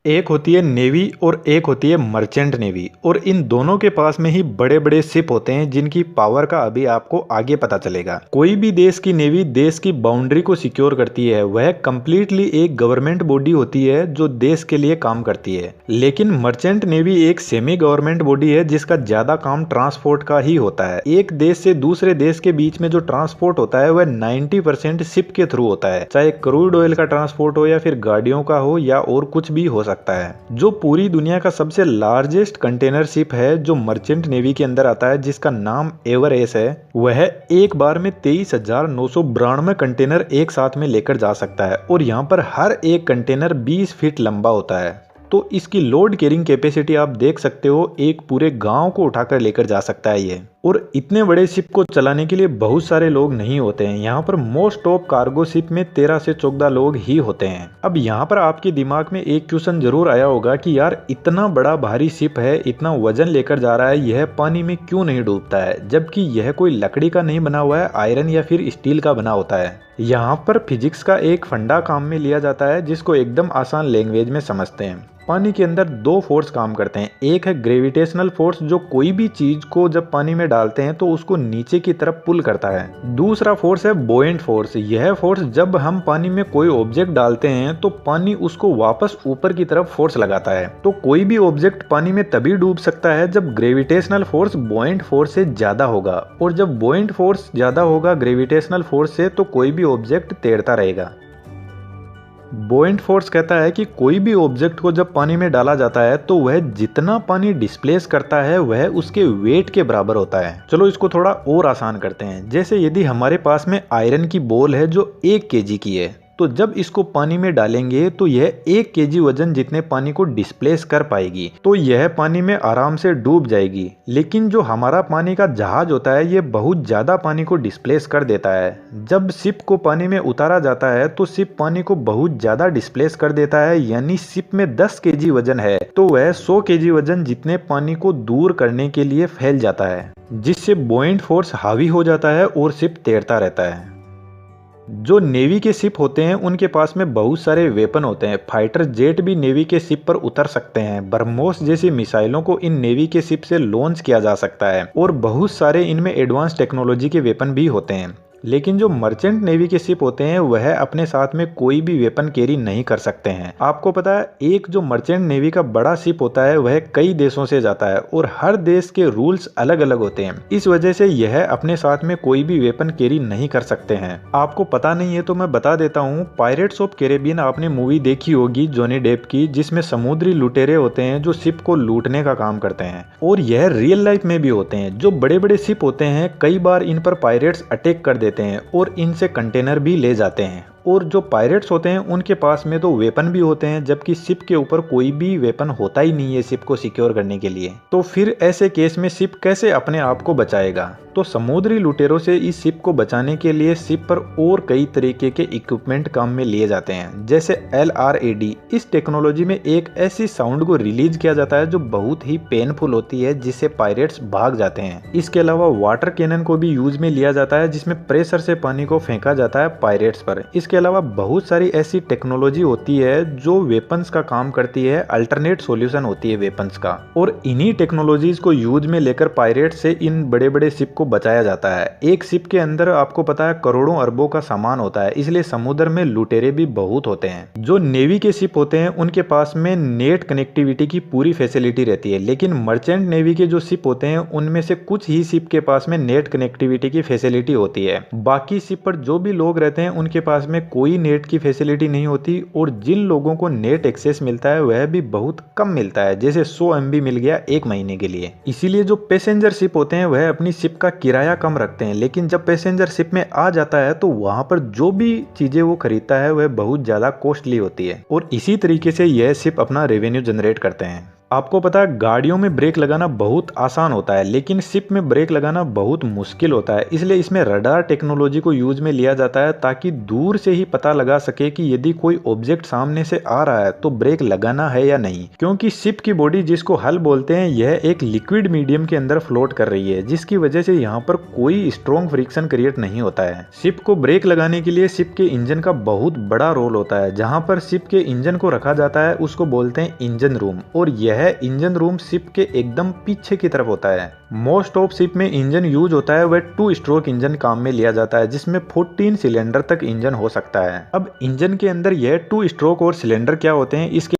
एक होती है नेवी और एक होती है मर्चेंट नेवी और इन दोनों के पास में ही बड़े बड़े शिप होते हैं जिनकी पावर का अभी आपको आगे पता चलेगा। कोई भी देश की नेवी देश की बाउंड्री को सिक्योर करती है, वह कंप्लीटली एक गवर्नमेंट बॉडी होती है जो देश के लिए काम करती है। लेकिन मर्चेंट नेवी एक सेमी गवर्नमेंट बॉडी है जिसका ज्यादा काम ट्रांसपोर्ट का ही होता है। एक देश से दूसरे देश के बीच में जो ट्रांसपोर्ट होता है वह 90% शिप के थ्रू होता है, चाहे क्रूड ऑयल का ट्रांसपोर्ट हो या फिर गाड़ियों का हो या और कुछ भी हो सकता है। जो पूरी दुनिया का सबसे लार्जेस्ट कंटेनर शिप है जो मर्चेंट नेवी के अंदर आता है, जिसका नाम एवरेस है, वह एक बार में 23,992 कंटेनर एक साथ में लेकर जा सकता है और यहाँ पर हर एक कंटेनर 20 फीट लंबा होता है। तो इसकी लोड कैरिंग कैपेसिटी आप देख सकते हो, एक पूरे गांव को उठाकर लेकर जा सकता है ये। और इतने बड़े शिप को चलाने के लिए बहुत सारे लोग नहीं होते हैं। यहाँ पर मोस्ट ऑफ कार्गो शिप में 13 से 14 लोग ही होते हैं। अब यहाँ पर आपके दिमाग में एक क्वेश्चन जरूर आया होगा कि यार इतना बड़ा भारी शिप है, इतना वजन लेकर जा रहा है, यह पानी में क्यों नहीं डूबता है, जबकि यह कोई लकड़ी का नहीं बना हुआ है, आयरन या फिर स्टील का बना होता है। यहाँ पर फिजिक्स का एक फंडा काम में लिया जाता है जिसको एकदम आसान लैंग्वेज में समझते हैं। पानी के अंदर दो फोर्स काम करते हैं। एक है ग्रेविटेशनल फोर्स जो कोई भी चीज को जब पानी में डालते हैं तो उसको नीचे की तरफ पुल करता है। दूसरा फोर्स है बोएंट फोर्स। यह फोर्स जब हम पानी में कोई ऑब्जेक्ट डालते हैं तो पानी उसको वापस ऊपर की तरफ फोर्स लगाता है। तो कोई भी ऑब्जेक्ट पानी में तभी डूब सकता है जब ग्रेविटेशनल फोर्स बोएंट फोर्स से ज्यादा होगा, और जब बोएंट फोर्स ज्यादा होगा ग्रेविटेशनल फोर्स से तो कोई भी ऑब्जेक्ट तैरता रहेगा। बोएंट फोर्स कहता है कि कोई भी ऑब्जेक्ट को जब पानी में डाला जाता है तो वह जितना पानी डिस्प्लेस करता है वह उसके वेट के बराबर होता है। चलो इसको थोड़ा और आसान करते हैं। जैसे यदि हमारे पास में आयरन की बॉल है जो 1 केजी की है, तो जब इसको पानी में डालेंगे तो यह 1 केजी वजन जितने पानी को डिस्प्लेस कर पाएगी, तो यह पानी में आराम से डूब जाएगी। लेकिन जो हमारा पानी का जहाज होता है ये बहुत ज्यादा पानी को डिस्प्लेस कर देता है। जब शिप को पानी में उतारा जाता है तो शिप पानी को बहुत ज्यादा डिस्प्लेस कर देता है, यानी शिप में 10 केजी वजन है तो वह 100 केजी वजन जितने पानी को दूर करने के लिए फैल जाता है, जिससे बोएंट फोर्स हावी हो जाता है और शिप तैरता रहता है। जो नेवी के शिप होते हैं उनके पास में बहुत सारे वेपन होते हैं। फाइटर जेट भी नेवी के शिप पर उतर सकते हैं। ब्रह्मोस जैसी मिसाइलों को इन नेवी के शिप से लॉन्च किया जा सकता है और बहुत सारे इनमें एडवांस टेक्नोलॉजी के वेपन भी होते हैं। लेकिन जो मर्चेंट नेवी के शिप होते हैं वह अपने साथ में कोई भी वेपन कैरी नहीं कर सकते हैं। आपको पता है एक जो मर्चेंट नेवी का बड़ा शिप होता है वह कई देशों से जाता है और हर देश के रूल्स अलग अलग होते हैं। इस वजह से यह अपने साथ में कोई भी वेपन कैरी नहीं कर सकते हैं। आपको पता नहीं है तो मैं बता देता हूँ, पायरेट्स ऑफ कैरेबियन आपने मूवी देखी होगी जॉनी डेप की, जिसमें समुद्री लुटेरे होते हैं जो शिप को लूटने का काम करते हैं, और यह रियल लाइफ में भी होते हैं। जो बड़े बड़े शिप होते हैं कई बार इन पर पायरेट्स अटैक कर देते हैं और इनसे कंटेनर भी ले जाते हैं। और जो पायरेट्स होते हैं उनके पास में तो वेपन भी होते हैं, जबकि शिप के ऊपर कोई भी वेपन होता ही नहीं है शिप को सिक्योर करने के लिए। तो फिर ऐसे केस में शिप कैसे अपने आप को बचाएगा? तो समुद्री लुटेरों से इस शिप को बचाने के लिए शिप पर और कई तरीके के इक्विपमेंट काम में लिए जाते हैं, जैसे LRAD। इस टेक्नोलॉजी में एक ऐसी साउंड को रिलीज किया जाता है जो बहुत ही पेनफुल होती है, जिससे पायरेट्स भाग जाते हैं। इसके अलावा वाटर कैनन को भी यूज में लिया जाता है, जिसमें प्रेशर से पानी को फेंका जाता है पायरेट्स पर। इसके अलावा बहुत सारी ऐसी टेक्नोलॉजी होती है जो वेपन्स का काम करती है, अल्टरनेट सॉल्यूशन होती है वेपन्स का, और इन्हीं टेक्नोलॉजीज को यूज में लेकर पायरेट से इन बड़े बड़े शिप को बचाया जाता है। एक शिप के अंदर आपको पता है करोड़ों अरबों का सामान होता है, इसलिए समुद्र में लुटेरे भी बहुत होते हैं। जो नेवी के शिप होते हैं उनके पास में नेट कनेक्टिविटी की पूरी फैसिलिटी रहती है, लेकिन मर्चेंट नेवी के जो शिप होते हैं उनमें से कुछ ही शिप के पास में नेट कनेक्टिविटी की फैसिलिटी होती है। बाकी शिप पर जो भी लोग रहते हैं उनके पास में कोई नेट की फैसिलिटी नहीं होती, और जिन लोगों को नेट एक्सेस मिलता है वह भी बहुत कम मिलता है, जैसे 100 MB मिल गया 1 महीने के लिए। इसीलिए जो पैसेंजर शिप होते हैं वह अपनी शिप का किराया कम रखते हैं, लेकिन जब पैसेंजर शिप में आ जाता है तो वहां पर जो भी चीजें वो खरीदता है वह बहुत ज्यादा कॉस्टली होती है, और इसी तरीके से यह शिप अपना रेवेन्यू जनरेट करते हैं। आपको पता है गाड़ियों में ब्रेक लगाना बहुत आसान होता है, लेकिन शिप में ब्रेक लगाना बहुत मुश्किल होता है। इसलिए इसमें रडार टेक्नोलॉजी को यूज में लिया जाता है ताकि दूर से ही पता लगा सके कि यदि कोई ऑब्जेक्ट सामने से आ रहा है तो ब्रेक लगाना है या नहीं। क्योंकि शिप की बॉडी, जिसको हल बोलते हैं, यह एक लिक्विड मीडियम के अंदर फ्लोट कर रही है, जिसकी वजह से यहाँ पर कोई स्ट्रॉन्ग फ्रिक्शन क्रिएट नहीं होता है। शिप को ब्रेक लगाने के लिए शिप के इंजन का बहुत बड़ा रोल होता है। जहाँ पर शिप के इंजन को रखा जाता है उसको बोलते हैं इंजन रूम, और यह इंजन रूम शिप के एकदम पीछे की तरफ होता है। मोस्ट ऑफ शिप में इंजन यूज होता है वह 2 स्ट्रोक इंजन काम में लिया जाता है, जिसमें 14 सिलेंडर तक इंजन हो सकता है। अब इंजन के अंदर यह 2 स्ट्रोक और सिलेंडर क्या होते हैं इसके